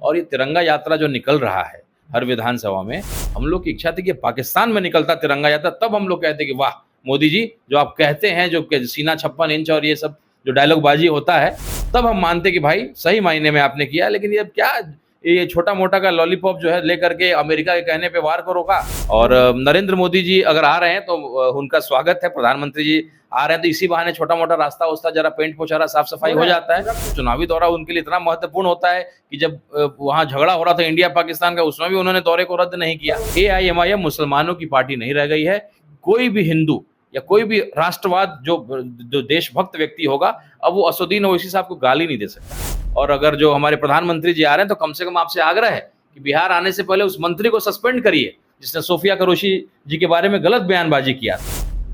और ये तिरंगा यात्रा जो निकल रहा है हर विधानसभा में, हम लोग की इच्छा थी कि पाकिस्तान में निकलता तिरंगा यात्रा, तब हम लोग कहते कि वाह मोदी जी, जो आप कहते हैं जो सीना 56 इंच और ये सब जो डायलॉग बाजी होता है, तब हम मानते कि भाई सही मायने में आपने किया। लेकिन ये क्या, ये छोटा मोटा का लॉलीपॉप जो है लेकर के अमेरिका के कहने पे वार करो का। और नरेंद्र मोदी जी अगर आ रहे हैं तो उनका स्वागत है, प्रधानमंत्री जी आ रहे हैं तो इसी बहाने छोटा मोटा रास्ता उस्ता जरा पेंट पोछारा साफ सफाई हो जाता है। चुनावी दौरा उनके लिए इतना महत्वपूर्ण होता है कि जब वहां झगड़ा हो रहा था इंडिया पाकिस्तान का, उसमें भी उन्होंने दौरे को रद्द नहीं किया। AIMIM मुसलमानों की पार्टी नहीं रह गई है। कोई भी हिंदू या कोई भी राष्ट्रवाद जो देशभक्त व्यक्ति होगा, अब वो असदुद्दीन ओवैसी साहब को गाली नहीं दे सकता। और अगर जो हमारे प्रधानमंत्री जी आ रहे हैं तो कम से कम आपसे आग्रह है कि बिहार आने से पहले उस मंत्री को सस्पेंड करिए जिसने सोफिया कुरैशी जी के बारे में गलत बयानबाजी किया।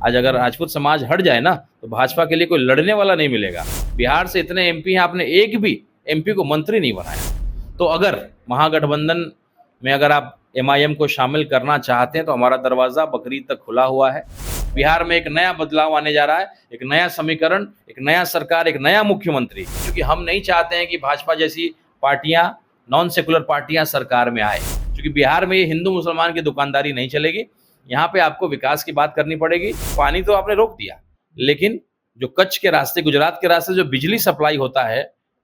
आज अगर राजपूत समाज हट जाए ना तो भाजपा के लिए कोई लड़ने वाला नहीं मिलेगा। बिहार से इतने MP हैं, आपने एक भी MP को मंत्री नहीं बनाया। तो अगर महागठबंधन में अगर आप MIM को शामिल करना चाहते हैं तो हमारा दरवाजा बकरीद तक खुला हुआ है। बिहार में एक नया बदलाव आने जा रहा है, एक नया समीकरण, एक नया सरकार, एक नया मुख्यमंत्री, क्योंकि हम नहीं चाहते हैं कि भाजपा जैसी पार्टियां, नॉन सेकुलर पार्टियां सरकार में आए। क्योंकि बिहार में ये हिंदू मुसलमान की दुकानदारी नहीं चलेगी। यहाँ पे आपको विकास की बात करनी पड़ेगी। पानी तो आपने रोक दिया, लेकिन जो कच्छ के रास्ते, गुजरात के रास्ते जो बिजली सप्लाई होता है,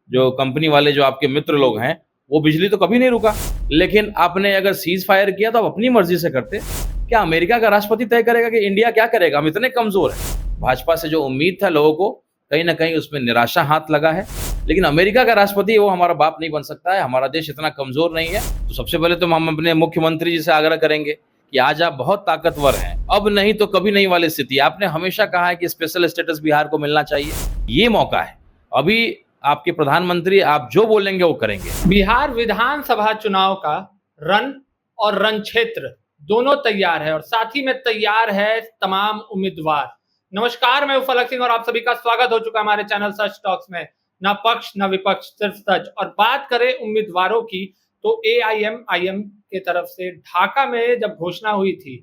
जो कंपनी वाले जो आपके मित्र लोग हैं, वो बिजली तो कभी नहीं रुका। लेकिन आपने अगर सीज फायर किया तो आप अपनी मर्जी से करते। क्या अमेरिका का राष्ट्रपति तय करेगा कि इंडिया क्या करेगा? हम इतने कमजोर हैं। भाजपा से जो उम्मीद था लोगों को, कहीं ना कहीं उसमें निराशा हाथ लगा है। लेकिन अमेरिका का राष्ट्रपति वो हमारा बाप नहीं बन सकता है। हमारा देश इतना कमजोर नहीं है। तो सबसे पहले तो हम अपने मुख्यमंत्री जी से आग्रह करेंगे कि आज आप बहुत ताकतवर हैं, अब नहीं तो कभी नहीं वाली स्थिति। आपने हमेशा कहा है कि स्पेशल स्टेटस बिहार को मिलना चाहिए, ये मौका है। अभी आपके प्रधानमंत्री, आप जो बोलेंगे वो करेंगे। बिहार विधानसभा चुनाव का रण और रण क्षेत्र दोनों तैयार है और साथ ही में तैयार है तमाम उम्मीदवार। नमस्कार, मैं फलक सिंह और आप सभी का स्वागत हो चुका है हमारे चैनल सच टॉक्स में। ना पक्ष ना विपक्ष, सिर्फ सच। और बात करें उम्मीदवारों की तो AIMIM के तरफ से ढाका में जब घोषणा हुई थी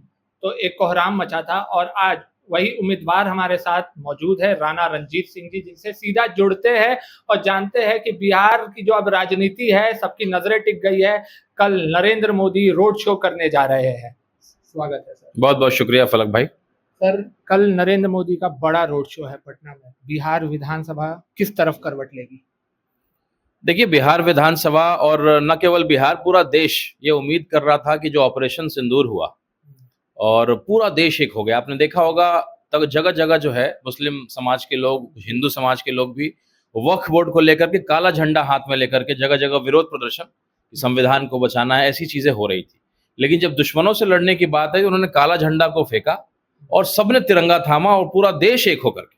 तो एक कोहराम मचा था। और आज वही उम्मीदवार हमारे साथ मौजूद है, राणा रणजीत सिंह जी, जिनसे सीधा जुड़ते हैं और जानते हैं कि बिहार की जो अब राजनीति है, सबकी नजरें टिक गई है। कल नरेंद्र मोदी रोड शो करने जा रहे हैं। स्वागत है सर। बहुत बहुत शुक्रिया फलक भाई। सर, कल नरेंद्र मोदी का बड़ा रोड शो है पटना में। बिहार विधानसभा किस तरफ करवट लेगी? देखिए, बिहार विधानसभा और न केवल बिहार, पूरा देश ये उम्मीद कर रहा था कि जो ऑपरेशन सिंदूर हुआ और पूरा देश एक हो गया। आपने देखा होगा तब जगह जगह जो है मुस्लिम समाज के लोग, हिंदू समाज के लोग भी वक्फ बोर्ड को लेकर के काला झंडा हाथ में लेकर के जगह जगह विरोध प्रदर्शन, संविधान को बचाना है, ऐसी चीजें हो रही थी। लेकिन जब दुश्मनों से लड़ने की बात आई, उन्होंने काला झंडा को फेंका और सबने तिरंगा थामा और पूरा देश एक होकर के,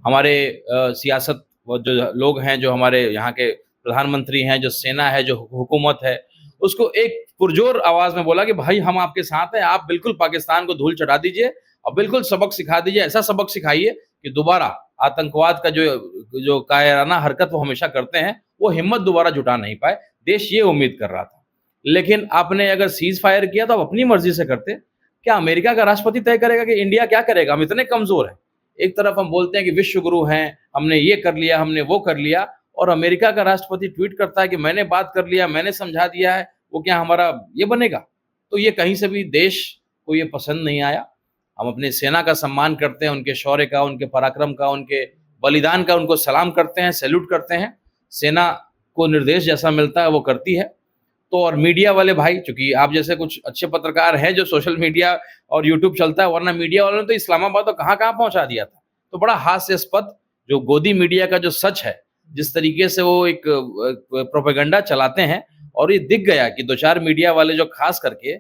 हमारे सियासत जो लोग हैं, जो हमारे यहाँ के प्रधानमंत्री हैं, जो सेना है, जो हुकूमत है, उसको एक पुरजोर आवाज में बोला कि भाई हम आपके साथ हैं, आप बिल्कुल पाकिस्तान को धूल चढ़ा दीजिए और बिल्कुल सबक सिखा दीजिए। ऐसा सबक सिखाइए कि दोबारा आतंकवाद का जो कायराना हरकत वो हमेशा करते हैं, वो हिम्मत दोबारा जुटा नहीं पाए। देश ये उम्मीद कर रहा था। लेकिन आपने अगर सीज फायर किया तो आप अपनी मर्जी से करते। क्या अमेरिका का राष्ट्रपति तय करेगा कि इंडिया क्या करेगा? हम इतने कमजोर हैं। एक तरफ हम बोलते हैं कि विश्व गुरु हैं, हमने ये कर लिया, हमने वो कर लिया, और अमेरिका का राष्ट्रपति ट्वीट करता है कि मैंने बात कर लिया, मैंने समझा दिया है। वो क्या हमारा ये बनेगा? तो ये कहीं से भी देश को ये पसंद नहीं आया। हम अपने सेना का सम्मान करते हैं, उनके शौर्य का, उनके पराक्रम का, उनके बलिदान का, उनको सलाम करते हैं, सैल्यूट करते हैं। सेना को निर्देश जैसा मिलता है वो करती है। तो और मीडिया वाले भाई, चूंकि आप जैसे कुछ अच्छे पत्रकार हैं जो सोशल मीडिया और यूट्यूब चलता है, वरना मीडिया वालों ने तो इस्लामाबाद तो कहाँ कहाँ पहुंचा दिया था। तो बड़ा हास्यास्पद जो गोदी मीडिया का जो सच है, जिस तरीके से वो एक प्रोपेगेंडा चलाते हैं, और ये दिख गया कि दो चार मीडिया वाले जो खास करके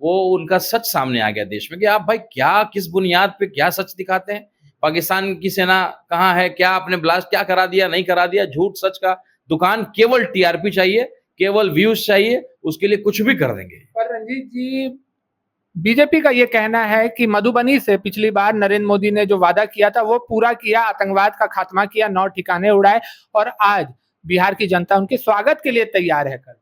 वो उनका सच सामने आ गया देश में कि आप भाई क्या, किस बुनियाद पे क्या सच दिखाते हैं। पाकिस्तान की सेना कहाँ है, क्या आपने ब्लास्ट क्या करा दिया, नहीं करा दिया, झूठ सच का दुकान। केवल TRP चाहिए, केवल व्यूज चाहिए, उसके लिए कुछ भी कर देंगे। पर रंजीत जी, बीजेपी का ये कहना है कि मधुबनी से पिछली बार नरेंद्र मोदी ने जो वादा किया था वो पूरा किया, आतंकवाद का खात्मा किया, 9 ठिकाने उड़ाए, और आज बिहार की जनता उनके स्वागत के लिए तैयार है। कर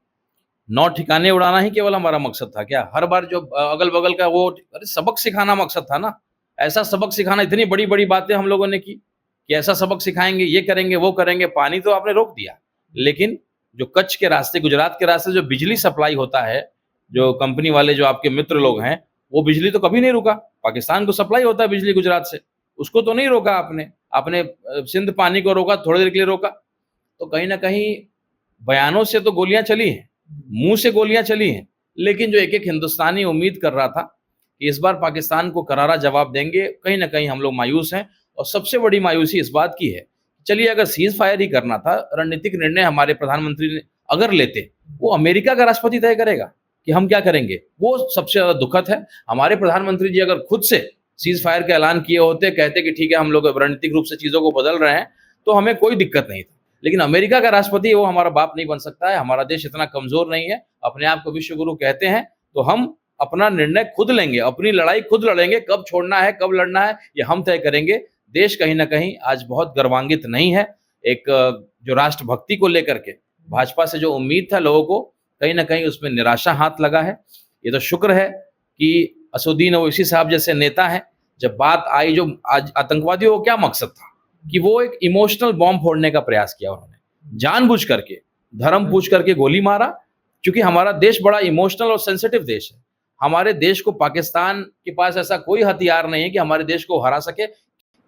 9 ठिकाने उड़ाना ही केवल हमारा मकसद था क्या? हर बार जो अगल बगल का वो, अरे सबक सिखाना मकसद था ना। ऐसा सबक सिखाना, इतनी बड़ी बड़ी बातें हम लोगों ने की कि ऐसा सबक सिखाएंगे, ये करेंगे, वो करेंगे। पानी तो आपने रोक दिया, लेकिन जो कच्छ के रास्ते, गुजरात के रास्ते जो बिजली सप्लाई होता है, जो कंपनी वाले जो आपके मित्र लोग हैं, वो बिजली तो कभी नहीं रुका। पाकिस्तान को सप्लाई होता है बिजली गुजरात से, उसको तो नहीं रोका आपने। आपने सिंध पानी को रोका, थोड़ी देर के लिए रोका। तो कहीं न कहीं बयानों से तो गोलियां चली हैं, मुंह से गोलियां चली हैं, लेकिन जो एक-एक हिंदुस्तानी उम्मीद कर रहा था कि इस बार पाकिस्तान को करारा जवाब देंगे, कहीं न कहीं हम लोग मायूस हैं। और सबसे बड़ी मायूसी इस बात की है, चलिए अगर सीज़ फायर ही करना था, रणनीतिक निर्णय हमारे प्रधानमंत्री ने अगर लेते, वो अमेरिका का राष्ट्रपति तय करेगा कि हम क्या करेंगे, वो सबसे ज़्यादा दुखद है। हमारे प्रधानमंत्री जी अगर खुद से सीज़ फायर का ऐलान किए होते, कहते कि ठीक है हम लोग रणनीतिक रूप से चीज़ों को बदल रहे हैं, तो हमें कोई दिक्कत नहीं थी। लेकिन अमेरिका का राष्ट्रपति वो हमारा बाप नहीं बन सकता है, हमारा देश इतना कमज़ोर नहीं है, अपने आप को विश्व गुरु कहते हैं, तो हम अपना निर्णय खुद लेंगे, अपनी लड़ाई खुद लड़ेंगे, कब छोड़ना है, कब लड़ना है, ये हम तय करेंगे। देश कहीं न कहीं आज बहुत गर्वान्वित नहीं है। एक जो राष्ट्रभक्ति को लेकर के भाजपा से जो उम्मीद था लोगों को, कहीं न कहीं उसमें निराशा हाथ लगा है। ये तो शुक्र है कि असदुद्दीन ओवैसी साहब जैसे नेता हैं, जब बात आई जो आज आतंकवादियों को क्या मकसद था कि वो एक इमोशनल बॉम्ब फोड़ने का प्रयास किया उन्होंने, जानबूझ करके, धर्म पूछ करके गोली मारा, क्योंकि हमारा देश बड़ा इमोशनल और सेंसिटिव देश है। हमारे देश को पाकिस्तान के पास ऐसा कोई हथियार नहीं है कि हमारे देश को हरा सके।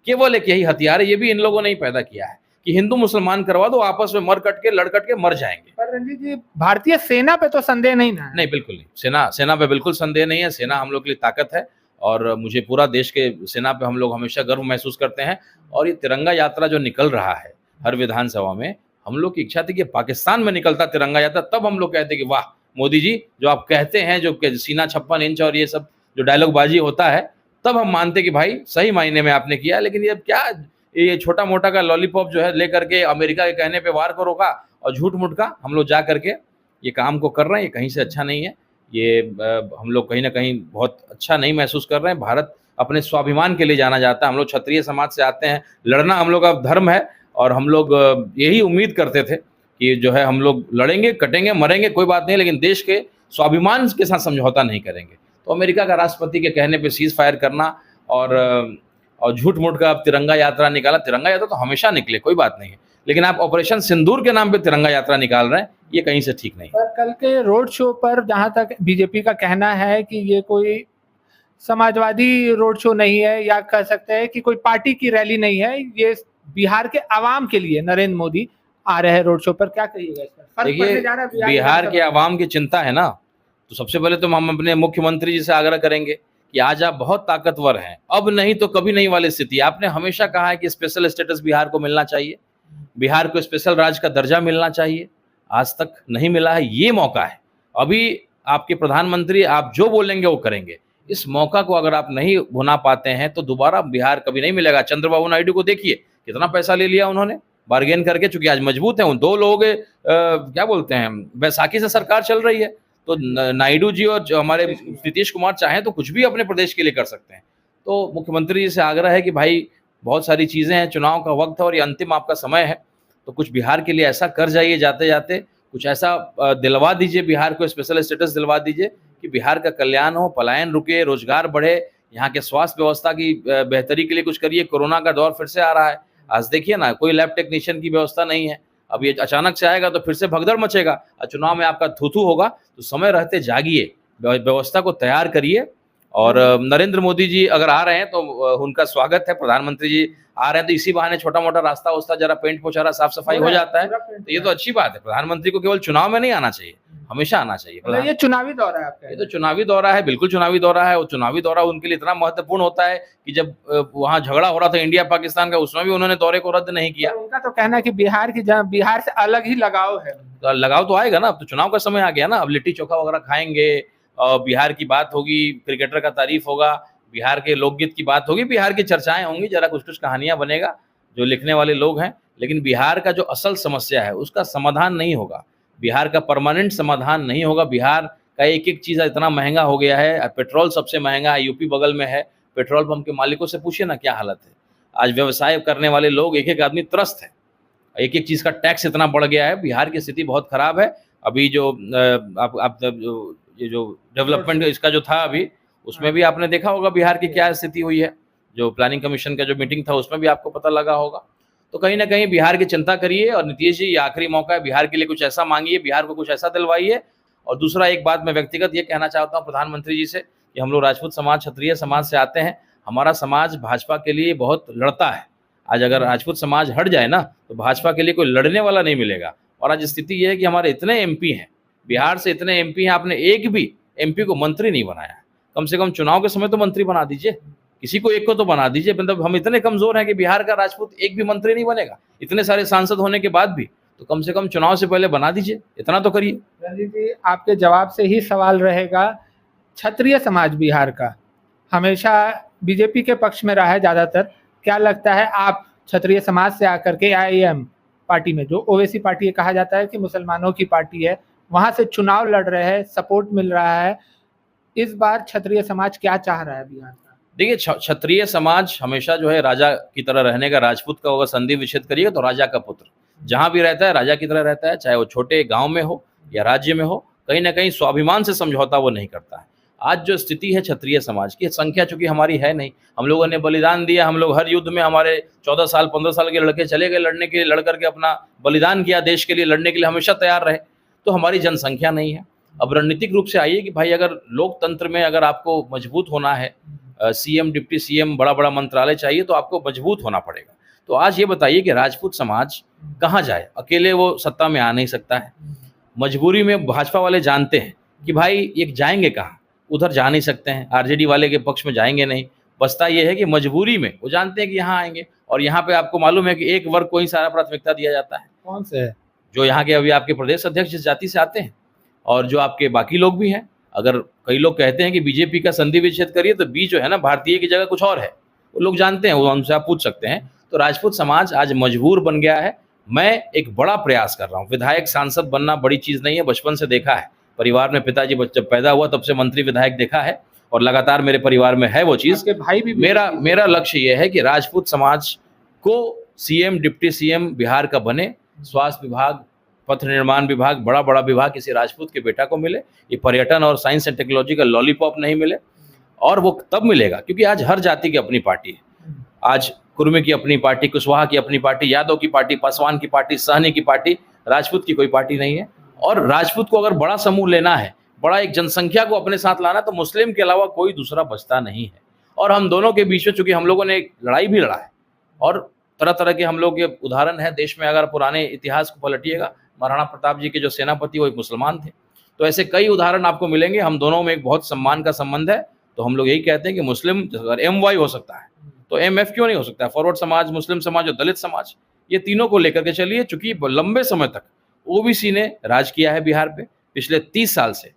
केवल एक यही हथियार है, ये भी इन लोगों ने ही पैदा किया है कि हिंदू मुसलमान करवा दो, आपस में मर कट के लड़ कट के मर जाएंगे। पर रणजीत जी, भारतीय सेना पे तो संदेह नहीं ना है? नहीं, बिल्कुल नहीं। सेना पे बिल्कुल संदेह नहीं है। सेना हम लोग के लिए ताकत है और मुझे पूरा देश के सेना पे हम लोग हमेशा गर्व महसूस करते हैं। और ये तिरंगा यात्रा जो निकल रहा है हर विधानसभा में, हम लोग की इच्छा थी कि पाकिस्तान में निकलता तिरंगा यात्रा, तब हम लोग कहते कि वाह मोदी जी, जो आप कहते हैं जो सीना 56 इंच और ये सब जो डायलॉग बाजी होता है, तब हम मानते कि भाई सही मायने में आपने किया। लेकिन ये क्या, ये छोटा मोटा का लॉलीपॉप जो है लेकर के अमेरिका के कहने पे वार को रोका और झूठ मूठ का हम लोग जा करके ये काम को कर रहे हैं। ये कहीं से अच्छा नहीं है। ये हम लोग कहीं ना कहीं बहुत अच्छा नहीं महसूस कर रहे हैं। भारत अपने स्वाभिमान के लिए जाना जाता है। हम लोग क्षत्रिय समाज से आते हैं, लड़ना हम लोग का धर्म है और हम लोग यही उम्मीद करते थे कि जो है हम लोग लड़ेंगे, कटेंगे, मरेंगे, कोई बात नहीं, लेकिन देश के स्वाभिमान के साथ समझौता नहीं करेंगे। तो अमेरिका का राष्ट्रपति के कहने पे सीज फायर करना और झूठ मूठ का आप तिरंगा यात्रा निकाला। तिरंगा यात्रा तो हमेशा निकले, कोई बात नहीं है, लेकिन आप ऑपरेशन सिंदूर के नाम पे तिरंगा यात्रा निकाल रहे हैं, ये कहीं से ठीक नहीं है। पर कल के रोड शो पर जहां तक बीजेपी का कहना है कि ये कोई समाजवादी रोड शो नहीं है, या कह सकते हैं कि कोई पार्टी की रैली नहीं है, ये बिहार के आवाम के लिए नरेंद्र मोदी आ रहे हैं रोड शो पर, क्या कहिएगा इस पर? देखिए, बिहार के आवाम की चिंता है ना, तो सबसे पहले तो हम अपने मुख्यमंत्री जी से आग्रह करेंगे कि आज आप बहुत ताकतवर हैं, अब नहीं तो कभी नहीं वाली स्थिति। आपने हमेशा कहा है कि स्पेशल स्टेटस बिहार को मिलना चाहिए, बिहार को स्पेशल राज्य का दर्जा मिलना चाहिए, आज तक नहीं मिला है। ये मौका है, अभी आपके प्रधानमंत्री आप जो बोलेंगे वो करेंगे। इस मौका को अगर आप नहीं भुना पाते हैं तो दोबारा बिहार कभी नहीं मिलेगा। चंद्रबाबू नायडू को देखिए, कितना पैसा ले लिया उन्होंने बार्गेन करके, चूंकि आज मजबूत है। उन दो लोग क्या बोलते हैं, बैसाखी से सरकार चल रही है, तो नायडू जी और जो हमारे नीतीश कुमार चाहें तो कुछ भी अपने प्रदेश के लिए कर सकते हैं। तो मुख्यमंत्री जी से आग्रह है कि भाई बहुत सारी चीज़ें हैं, चुनाव का वक्त है और ये अंतिम आपका समय है, तो कुछ बिहार के लिए ऐसा कर जाइए, जाते जाते कुछ ऐसा दिलवा दीजिए, बिहार को स्पेशल स्टेटस दिलवा दीजिए कि बिहार का कल्याण हो, पलायन रुके, रोजगार बढ़े, यहाँ के स्वास्थ्य व्यवस्था की बेहतरी के लिए कुछ करिए। कोरोना का दौर फिर से आ रहा है, आज देखिए ना, कोई लैब टेक्नीशियन की व्यवस्था नहीं है। अब ये अचानक से आएगा तो फिर से भगदड़ मचेगा और चुनाव में आपका थूथू होगा। तो समय रहते जागिए, व्यवस्था को तैयार करिए। और नरेंद्र मोदी जी अगर आ रहे हैं तो उनका स्वागत है। प्रधानमंत्री जी आ रहे हैं तो इसी बहाने छोटा मोटा रास्ता उस्ता जरा पेंट पोछारा साफ सफाई हो जाता है, तो ये तो अच्छी बात है। प्रधानमंत्री को केवल चुनाव में नहीं आना चाहिए, हमेशा आना चाहिए। ये चुनावी दौरा है आपका? ये तो चुनावी दौरा है, बिल्कुल चुनावी दौरा है। और चुनावी दौरा उनके लिए इतना महत्वपूर्ण होता है कि जब वहाँ झगड़ा हो रहा था इंडिया पाकिस्तान का, उसमें भी उन्होंने दौरे को रद्द नहीं किया। उनका तो कहना है कि बिहार से अलग ही लगाव है। तो लगाव तो आएगा ना, अब तो चुनाव का समय आ गया ना, अब लिट्टी चोखा वगैरह खाएंगे और बिहार की बात होगी, क्रिकेटर का तारीफ होगा, बिहार के लोकगीत की बात होगी, बिहार की चर्चाएं होंगी, जरा कुछ कुछ कहानियां बनेगा जो लिखने वाले लोग हैं। लेकिन बिहार का जो असल समस्या है उसका समाधान नहीं होगा, बिहार का परमानेंट समाधान नहीं होगा। बिहार का एक एक चीज़ इतना महंगा हो गया है, पेट्रोल सबसे महंगा है, यूपी बगल में है, पेट्रोल पंप के मालिकों से पूछिए ना क्या हालत है। आज व्यवसाय करने वाले लोग एक एक आदमी त्रस्त है, एक एक चीज़ का टैक्स इतना बढ़ गया है। बिहार की स्थिति बहुत खराब है। अभी जो ये जो डेवलपमेंट इसका जो था अभी, उसमें भी आपने देखा होगा बिहार की क्या स्थिति हुई है। जो प्लानिंग कमीशन का जो मीटिंग था उसमें भी आपको पता लगा होगा। तो कहीं ना कहीं बिहार की चिंता करिए और नीतीश जी ये आखिरी मौका है, बिहार के लिए कुछ ऐसा मांगिए, बिहार को कुछ ऐसा दिलवाइए। और दूसरा एक बात मैं व्यक्तिगत ये कहना चाहता हूँ प्रधानमंत्री जी से कि हम लोग राजपूत समाज, क्षत्रिय समाज से आते हैं। हमारा समाज भाजपा के लिए बहुत लड़ता है। आज अगर राजपूत समाज हट जाए ना तो भाजपा के लिए कोई लड़ने वाला नहीं मिलेगा। और आज स्थिति ये है कि हमारे इतने एमपी हैं, बिहार से इतने एमपी हैं, आपने एक भी एमपी को मंत्री नहीं बनाया। कम से कम चुनाव के समय तो मंत्री बना दीजिए, किसी को एक को तो बना दीजिए। मतलब हम इतने कमजोर हैं कि बिहार का राजपूत एक भी मंत्री नहीं बनेगा, इतने सारे सांसद होने के बाद भी। तो कम से कम चुनाव से पहले बना दीजिए, इतना तो करिए। रंजीत जी, आपके जवाब से ही सवाल रहेगा, क्षत्रिय समाज बिहार का हमेशा बीजेपी के पक्ष में रहा है ज़्यादातर। क्या लगता है, आप क्षत्रिय समाज से आकर के आईएम पार्टी में, जो ओवैसी पार्टी कहा जाता है कि मुसलमानों की पार्टी है, वहां से चुनाव लड़ रहे हैं, सपोर्ट मिल रहा है, इस बार क्षत्रिय समाज क्या चाह रहा है बिहार का? देखिए, क्षत्रिय समाज हमेशा जो है राजा की तरह रहने का, राजपूत का होगा संधि विच्छेद करिएगा तो राजा का पुत्र जहां भी रहता है राजा की तरह रहता है, चाहे वो छोटे गांव में हो या राज्य में हो। कहीं ना कहीं स्वाभिमान से समझौता वो नहीं करता है। आज जो स्थिति है क्षत्रिय समाज की, संख्या चूंकि हमारी है नहीं, हम लोगों ने बलिदान दिया, हम लोग हर युद्ध में, हमारे 14 साल 15 साल के लड़के चले गए लड़ने के लिए, लड़ करके अपना बलिदान किया देश के लिए, लड़ने के लिए हमेशा तैयार रहे। तो हमारी जनसंख्या नहीं है। अब रणनीतिक रूप से आइए कि भाई अगर लोकतंत्र में अगर आपको मजबूत होना है, सीएम, डिप्टी सीएम, बड़ा बड़ा मंत्रालय चाहिए, तो आपको मजबूत होना पड़ेगा। तो आज ये बताइए कि राजपूत समाज कहाँ जाए? अकेले वो सत्ता में आ नहीं सकता है। मजबूरी में भाजपा वाले जानते हैं कि भाई ये जाएंगे कहाँ, उधर जा नहीं सकते हैं, आरजेडी वाले के पक्ष में जाएंगे नहीं। बसता ये है कि मजबूरी में वो जानते हैं कि यहाँ आएंगे। और यहाँ पे आपको मालूम है कि एक वर्ग को ही सारा प्राथमिकता दिया जाता है। कौन से है? जो यहाँ के अभी आपके प्रदेश अध्यक्ष जिस जाति से आते हैं, और जो आपके बाकी लोग भी हैं। अगर कई लोग कहते हैं कि बीजेपी का संधि विच्छेद करिए, तो बी जो है ना, भारतीय की जगह कुछ और है, वो लोग जानते हैं, वो हमसे आप पूछ सकते हैं। तो राजपूत समाज आज मजबूर बन गया है। मैं एक बड़ा प्रयास कर रहा हूँ। विधायक सांसद बनना बड़ी चीज़ नहीं है, बचपन से देखा है परिवार में, पिताजी जब पैदा हुआ तब से मंत्री विधायक देखा है, और लगातार मेरे परिवार में है वो चीज़। भाई भी मेरा लक्ष्य ये है कि राजपूत समाज को सीएम, डिप्टी सीएम बिहार का बने, स्वास्थ्य विभाग, पथ निर्माण विभाग, बड़ा बड़ा विभाग किसी राजपूत के बेटा को मिले। ये पर्यटन और साइंस एंड टेक्नोलॉजी का लॉलीपॉप नहीं मिले। और वो तब मिलेगा क्योंकि आज हर जाति की अपनी पार्टी है। आज कुर्मी की अपनी पार्टी, कुशवाहा की अपनी पार्टी, यादव की पार्टी, पासवान की पार्टी, सहनी की पार्टी, राजपूत की कोई पार्टी नहीं है। और राजपूत को अगर बड़ा समूह लेना है, बड़ा एक जनसंख्या को अपने साथ लाना, तो मुस्लिम के अलावा कोई दूसरा बचता नहीं है। और हम दोनों के बीच में चूंकि हम लोगों ने एक लड़ाई भी लड़ा है, और तरह तरह के हम लोग के उदाहरण है देश में। अगर पुराने इतिहास को पलटिएगा, महाराणा प्रताप जी के जो सेनापति वो एक मुसलमान थे। तो ऐसे कई उदाहरण आपको मिलेंगे। हम दोनों में एक बहुत सम्मान का संबंध है। तो हम लोग यही कहते हैं कि मुस्लिम अगर MY हो सकता है तो MF क्यों नहीं हो सकता है? फॉरवर्ड समाज, मुस्लिम समाज और दलित समाज, ये तीनों को लेकर के चलिए। चूंकि लंबे समय तक ओबीसी ने राज किया है बिहार पे, पिछले 30 साल से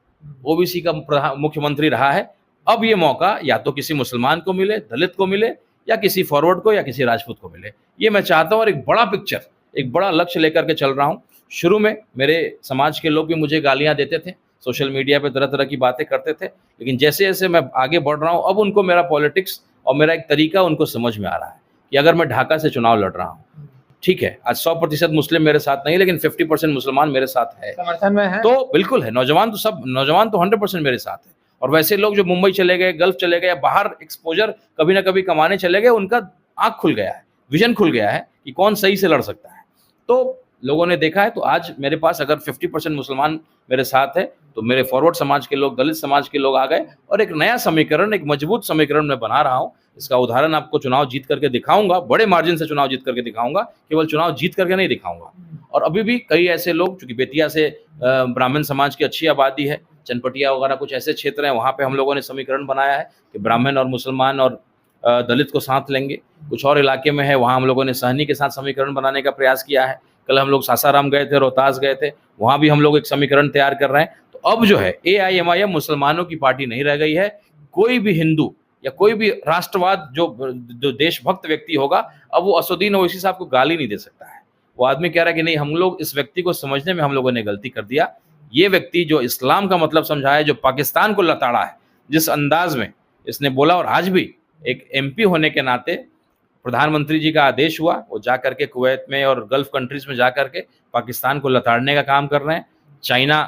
ओबीसी का मुख्यमंत्री रहा है। अब ये मौका या तो किसी मुसलमान को मिले, दलित को मिले, या किसी फॉरवर्ड को या किसी राजपूत को मिले। ये मैं चाहता हूँ, और एक बड़ा पिक्चर, एक बड़ा लक्ष्य लेकर के चल रहा हूँ। शुरू में मेरे समाज के लोग भी मुझे गालियां देते थे, सोशल मीडिया पे तरह तरह की बातें करते थे, लेकिन जैसे जैसे मैं आगे बढ़ रहा हूँ, अब उनको मेरा पॉलिटिक्स और मेरा एक तरीका उनको समझ में आ रहा है कि अगर मैं ढाका से चुनाव लड़ रहा हूँ, ठीक है, आज 100% मुस्लिम मेरे साथ नहीं, लेकिन 50% मुसलमान मेरे साथ है, समर्थन में है, तो बिल्कुल है। नौजवान तो 100% मेरे साथ है। और वैसे लोग जो मुंबई चले गए, गल्फ चले गए, बाहर एक्सपोजर कभी ना कभी कमाने चले गए, उनका आंख खुल गया है, विजन खुल गया है कि कौन सही से लड़ सकता है। तो लोगों ने देखा है। तो आज मेरे पास अगर 50% मुसलमान मेरे साथ है, तो मेरे फॉरवर्ड समाज के लोग, दलित समाज के लोग आ गए, और एक नया समीकरण, एक मजबूत समीकरण मैं बना रहा हूँ। इसका उदाहरण आपको चुनाव जीत करके दिखाऊंगा, बड़े मार्जिन से चुनाव जीत करके दिखाऊंगा, केवल चुनाव जीत करके नहीं दिखाऊंगा। और अभी भी कई ऐसे लोग, चूंकि बेतिया से ब्राह्मण समाज की अच्छी आबादी है, चनपटिया वगैरह कुछ ऐसे क्षेत्र हैं, वहाँ पे हम लोगों ने समीकरण बनाया है कि ब्राह्मण और मुसलमान और दलित को साथ लेंगे। कुछ और इलाके में है, वहाँ हम लोगों ने सहनी के साथ समीकरण बनाने का प्रयास किया है। कल हम लोग सासाराम गए थे, रोहतास गए थे, वहाँ भी हम लोग एक समीकरण तैयार कर रहे हैं। तो अब जो है AIMIM मुसलमानों की पार्टी नहीं रह गई है। कोई भी हिंदू या कोई भी राष्ट्रवाद जो देशभक्त व्यक्ति होगा, अब वो असदुद्दीन ओवैसी साहब को गाली नहीं दे सकता है। वो आदमी कह रहा है कि नहीं, हम लोग इस व्यक्ति को समझने में हम लोगों ने गलती कर दिया। ये व्यक्ति जो इस्लाम का मतलब समझा है, जो पाकिस्तान को लताड़ा है, जिस अंदाज में इसने बोला, और आज भी एक MP होने के नाते प्रधानमंत्री जी का आदेश हुआ, वो जा करके कुवैत में और गल्फ कंट्रीज में जा करके पाकिस्तान को लताड़ने का काम कर रहे हैं, चाइना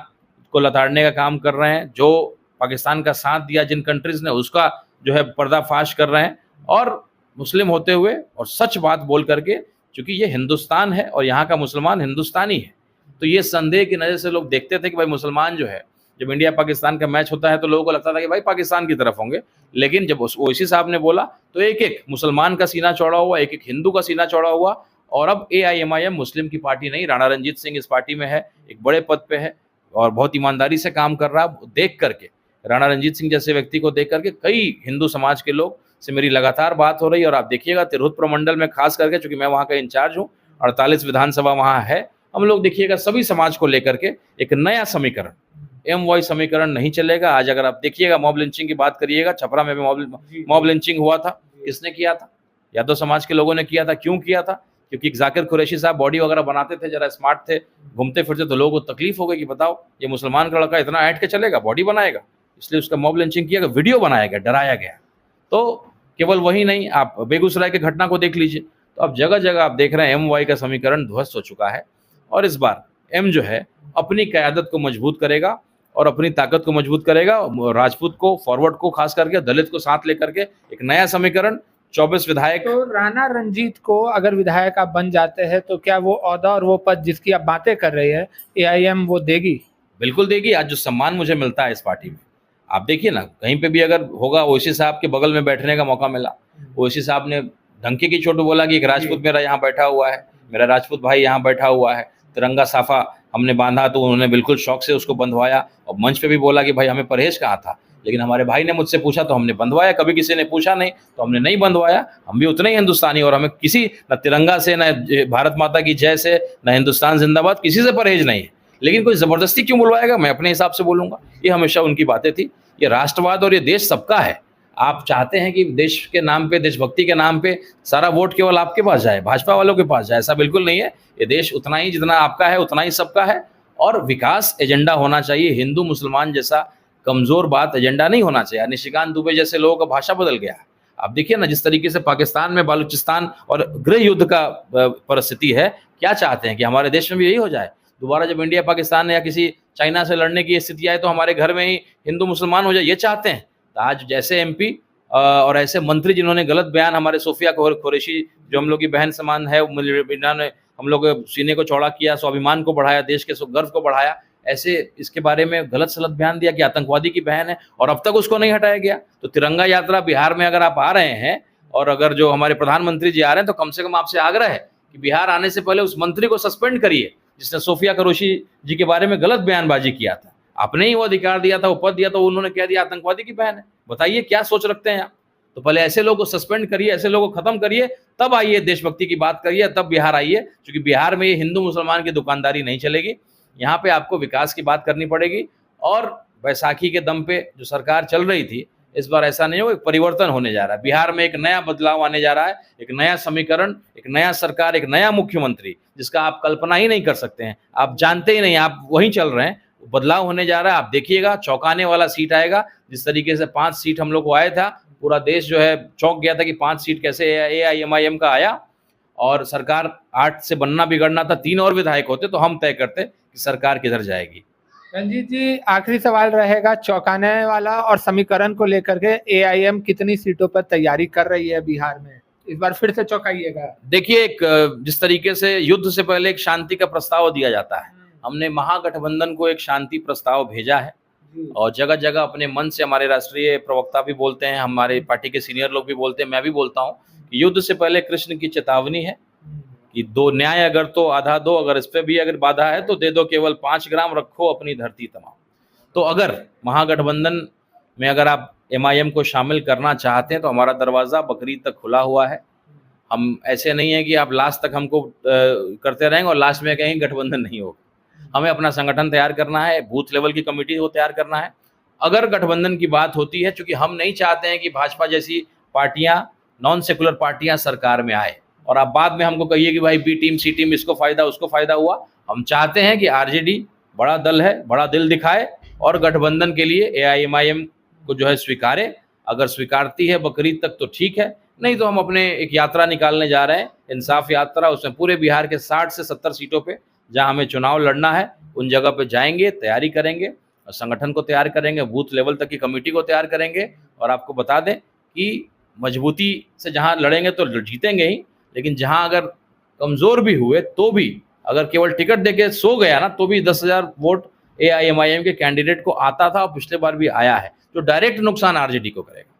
को लताड़ने का काम कर रहे हैं। जो पाकिस्तान का साथ दिया जिन कंट्रीज ने, उसका जो है पर्दाफाश कर रहे हैं। और मुस्लिम होते हुए और सच बात बोल करके क्योंकि ये हिंदुस्तान है और यहाँ का मुसलमान हिंदुस्तानी है। तो ये संदेह की नज़र से लोग देखते थे कि भाई मुसलमान जो है, जब इंडिया पाकिस्तान का मैच होता है तो लोगों को लगता था कि भाई पाकिस्तान की तरफ होंगे, लेकिन जब ओवैसी साहब ने बोला तो एक एक मुसलमान का सीना चौड़ा हुआ, एक एक हिंदू का सीना चौड़ा हुआ। और अब AIMIM मुस्लिम की पार्टी नहीं, राणा रंजीत सिंह इस पार्टी में है, एक बड़े पद पे है और बहुत ईमानदारी से काम कर रहा है। देख करके राणा रंजीत सिंह जैसे व्यक्ति को देख करके कई हिंदू समाज के लोग से मेरी लगातार बात हो रही है। और आप देखिएगा तिरहुत प्रमंडल में खास करके, चूंकि मैं वहाँ का इंचार्ज हूँ, 48 विधानसभा वहाँ है, हम लोग देखिएगा सभी समाज को लेकर के एक नया समीकरण, MY समीकरण नहीं चलेगा। आज अगर आप देखिएगा मॉब लिंचिंग की बात करिएगा, छपरा में भी मॉब लिंचिंग हुआ था, किसने किया था? यादव समाज के लोगों ने किया था। क्यों किया था? क्योंकि जाकिर कुरैशी साहब बॉडी वगैरह बनाते थे, जरा स्मार्ट थे, घूमते फिरते, तो लोगों को तकलीफ हो गई कि बताओ ये मुसलमान का लड़का इतना ऐंठ के चलेगा, बॉडी बनाएगा, इसलिए उसका मॉब लिंचिंग किया गया, वीडियो बनाया गया, डराया गया। तो केवल वही नहीं, आप बेगूसराय की घटना को देख लीजिए। तो अब जगह जगह आप देख रहे हैं MY का समीकरण ध्वस्त हो चुका है। और इस बार M जो है अपनी क़यादत को मजबूत करेगा और अपनी ताकत को मजबूत करेगा। राजपूत को, फॉरवर्ड को, खास करके दलित को साथ लेकर के एक नया समीकरण, 24 विधायक। तो राणा रंजीत को अगर विधायक आप बन जाते हैं तो क्या वो ओहदा और वो पद जिसकी आप बातें कर रहे हैं AIM वो देगी? बिल्कुल देगी। आज जो सम्मान मुझे मिलता है इस पार्टी में, आप देखिए ना, कहीं पे भी अगर होगा, ओवैसी साहब के बगल में बैठने का मौका मिला, ओवैसी साहब ने धमकी की चोट बोला कि एक राजपूत मेरा यहाँ बैठा हुआ है, मेरा राजपूत भाई यहाँ बैठा हुआ है, तिरंगा साफा हमने बांधा, तो उन्होंने बिल्कुल शौक से उसको बंधवाया। और मंच पे भी बोला कि भाई हमें परहेज कहाँ था, लेकिन हमारे भाई ने मुझसे पूछा तो हमने बंधवाया, कभी किसी ने पूछा नहीं तो हमने नहीं बंधवाया। हम भी उतने ही हिंदुस्तानी, और हमें किसी न तिरंगा से, न भारत माता की जय से, न हिंदुस्तान जिंदाबाद, किसी से परहेज नहीं है। लेकिन कोई ज़बरदस्ती क्यों बुलवाएगा? मैं अपने हिसाब से बोलूँगा। ये हमेशा उनकी बातें थी। ये राष्ट्रवाद और ये देश सबका है। आप चाहते हैं कि देश के नाम पे, देशभक्ति के नाम पे सारा वोट केवल आपके पास जाए, भाजपा वालों के पास जाए, ऐसा बिल्कुल नहीं है। ये देश उतना ही जितना आपका है उतना ही सबका है, और विकास एजेंडा होना चाहिए। हिंदू मुसलमान जैसा कमज़ोर बात एजेंडा नहीं होना चाहिए। निशिकांत दुबे जैसे लोगों का भाषा बदल गया है। आप देखिए ना, जिस तरीके से पाकिस्तान में बलूचिस्तान और गृह युद्ध का परिस्थिति है, क्या चाहते हैं कि हमारे देश में भी यही हो जाए? दोबारा जब इंडिया पाकिस्तान या किसी चाइना से लड़ने की स्थिति आए तो हमारे घर में ही हिंदू मुसलमान हो जाए, ये चाहते हैं? तो आज जैसे MP और ऐसे मंत्री जिन्होंने गलत बयान, हमारे सोफिया कुरैशी जो हम लोग की बहन समान है, इन्होंने हम लोग सीने को चौड़ा किया, स्वाभिमान को बढ़ाया, देश के गर्व को बढ़ाया, ऐसे इसके बारे में गलत सलत बयान दिया कि आतंकवादी की बहन है, और अब तक उसको नहीं हटाया गया। तो तिरंगा यात्रा बिहार में अगर आप आ रहे हैं, और अगर जो हमारे प्रधानमंत्री जी आ रहे हैं, तो कम से कम आपसे आग्रह है कि बिहार आने से पहले उस मंत्री को सस्पेंड करिए जिसने सोफिया कुरैशी जी के बारे में गलत बयानबाजी किया था। आपने ही वो अधिकार दिया था, वो पद दिया था, उन्होंने कह दिया आतंकवादी की बहन है। बताइए क्या सोच रखते हैं आप? तो पहले ऐसे लोगों को सस्पेंड करिए, ऐसे लोगों को खत्म करिए, तब आइए देशभक्ति की बात करिए, तब बिहार आइए। क्योंकि बिहार में ये हिंदू मुसलमान की दुकानदारी नहीं चलेगी। यहाँ पे आपको विकास की बात करनी पड़ेगी। और बैसाखी के दम पे जो सरकार चल रही थी, इस बार ऐसा नहीं हो, एक परिवर्तन होने जा रहा है बिहार में, एक नया बदलाव आने जा रहा है, एक नया समीकरण, एक नया सरकार, एक नया मुख्यमंत्री, जिसका आप कल्पना ही नहीं कर सकते हैं, आप जानते ही नहीं, आप वहीं चल रहे हैं। बदलाव होने जा रहा है। आप देखिएगा, चौंकाने वाला सीट आएगा। जिस तरीके से 5 सीट हम लोग को आया था, पूरा देश जो है चौंक गया था कि 5 सीट कैसे AIMIM का आया, और सरकार 8 से बनना बिगड़ना था। 3 और विधायक होते तो हम तय करते कि सरकार किधर जाएगी। रंजीत जी, आखिरी सवाल रहेगा चौंकाने वाला, और समीकरण को लेकर के AIM कितनी सीटों पर तैयारी कर रही है बिहार में? इस बार फिर से चौंकाइएगा। देखिए, जिस तरीके से युद्ध से पहले एक शांति का प्रस्ताव दिया जाता है, हमने महागठबंधन को एक शांति प्रस्ताव भेजा है, और जगह जगह अपने मन से हमारे राष्ट्रीय प्रवक्ता भी बोलते हैं, हमारे पार्टी के सीनियर लोग भी बोलते हैं, मैं भी बोलता हूँ कि युद्ध से पहले कृष्ण की चेतावनी है कि दो न्याय अगर तो आधा दो, अगर इस पे भी अगर बाधा है तो दे दो, केवल 5 ग्राम रखो अपनी धरती तमाम। तो अगर महागठबंधन में अगर आप MIM को शामिल करना चाहते हैं तो हमारा दरवाज़ा बकरीद तक खुला हुआ है। हम ऐसे नहीं है कि आप लास्ट तक हमको करते रहेंगे और लास्ट में कहीं गठबंधन नहीं होगा। हमें अपना संगठन तैयार करना है, बूथ लेवल की कमेटी को तैयार करना है। अगर गठबंधन की बात होती है, चूंकि हम नहीं चाहते हैं कि भाजपा जैसी पार्टियां, नॉन सेकुलर पार्टियां सरकार में आए और आप बाद में हमको कहिए कि भाई B टीम C टीम इसको फायदा उसको फायदा हुआ। हम चाहते हैं कि RJD बड़ा दल है, बड़ा दिल दिखाए और गठबंधन के लिए AIMIM को जो है स्वीकारे। अगर स्वीकारती है बकरीद तक तो ठीक है, नहीं तो हम अपने एक यात्रा निकालने जा रहे हैं, इंसाफ यात्रा। उसमें पूरे बिहार के 60 से 70 सीटों पे जहां हमें चुनाव लड़ना है, उन जगह पे जाएंगे, तैयारी करेंगे और संगठन को तैयार करेंगे, बूथ लेवल तक की कमेटी को तैयार करेंगे। और आपको बता दें कि मजबूती से जहां लड़ेंगे तो जीतेंगे ही, लेकिन जहां अगर कमजोर भी हुए तो भी अगर केवल टिकट देके सो गया ना तो भी 10,000 वोट AIMIM के कैंडिडेट को आता था और पिछले बार भी आया है, जो डायरेक्ट नुकसान आरजेडी को करेगा।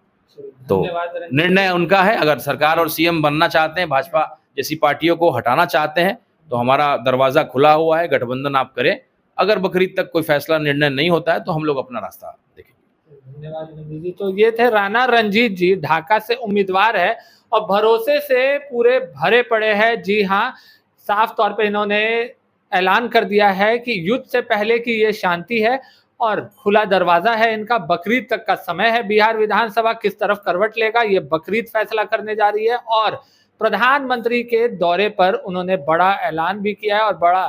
तो धन्यवाद रंजीत। निर्णय उनका है। अगर सरकार और सीएम बनना चाहते हैं, भाजपा जैसी पार्टियों को हटाना चाहते हैं, तो हमारा दरवाजा खुला हुआ है, गठबंधन आप करें। अगर बकरीद तक कोई फैसला निर्णय नहीं होता है तो हम लोग अपना रास्ता देखेंगे। धन्यवाद रंजीत जी। तो ये थे राणा रंजीत जी, ढाका से उम्मीदवार है और भरोसे से पूरे भरे पड़े हैं। जी हाँ, साफ तौर पे इन्होंने ऐलान कर दिया है कि युद्ध से पहले की ये शांति है और खुला दरवाजा है इनका। बकरीद तक का समय है। बिहार विधानसभा किस तरफ करवट लेगा ये बकरीद फैसला करने जा रही है। और प्रधानमंत्री के दौरे पर उन्होंने बड़ा ऐलान भी किया है और बड़ा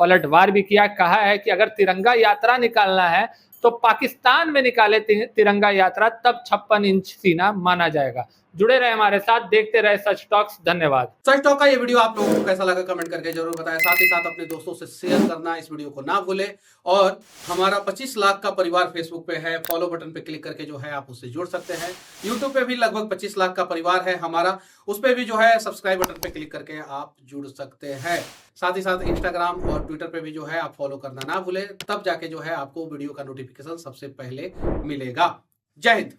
पलटवार भी किया। कहा है कि अगर तिरंगा यात्रा निकालना है तो पाकिस्तान में निकाले तिरंगा यात्रा, तब 56 इंच सीना माना जाएगा। जुड़े रहे हमारे साथ, देखते रहे सच टॉक्स। धन्यवाद। सच टॉक का ये वीडियो आप लोगों को कैसा लगा कमेंट करके जरूर बताएं। साथ ही साथ अपने दोस्तों से शेयर करना इस वीडियो को ना भूलें। और हमारा 25 लाख का परिवार फेसबुक पे है, फॉलो बटन पे क्लिक करके जो है आप उससे जुड़ सकते हैं। यूट्यूब पे भी लगभग 25 लाख का परिवार है हमारा, उस पे भी जो है सब्सक्राइब बटन पे क्लिक करके आप जुड़ सकते हैं। साथ ही साथ इंस्टाग्राम और ट्विटर पे भी जो है आप फॉलो करना ना भूलें, तब जाके जो है आपको वीडियो का नोटिफिकेशन सबसे पहले मिलेगा। जय हिंद।